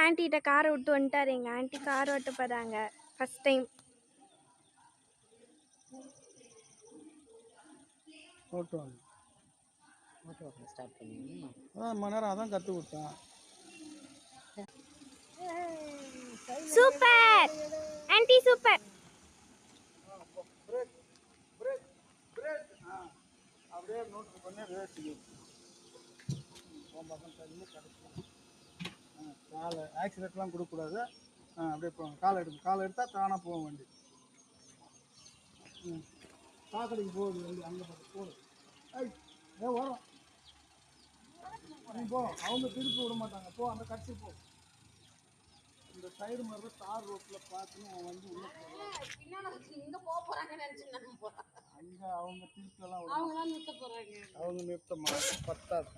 ஆன்ட்டிகிட்ட காரை விட்டு வந்துட்டாரு. எங்கள் ஆன்ட்டி கார் ஓட்ட போகிறாங்க ஃபஸ்ட் டைம். ஓட்டுவாங்க. ஓட்டுவாங்க ஸ்டார்ட் பண்ணி அதான் மணி நேரம் அதான் கற்றுக் கொடுத்தேன். Super anti super. அப்படியே நோட்டு பண்ணி ரேஸ் காலை ஆக்சிடென்ட்லாம் கொடுக்கக்கூடாது. அப்படியே போவாங்க. காலை எடுக்கும். காலை எடுத்தால் தானாக போவோம் வண்டி. சாக்கடைக்கு போகுது வண்டி. அங்கே போகுது. வரும் நீ போ. அவங்க திருப்பி விட மாட்டாங்க. போ அந்த கட்சி போ. இந்த சைடு மாதிரி தார் ரோட்டில் பார்த்துன்னு வண்டி உள்ள இங்கே போக போகிறாங்கன்னு நினச்சி அங்கே அவங்க திருப்பெல்லாம் அவங்களாம் நிறுத்த போகிறாங்க. அவங்க நிறுத்த மாட்டாங்க. பத்தாது.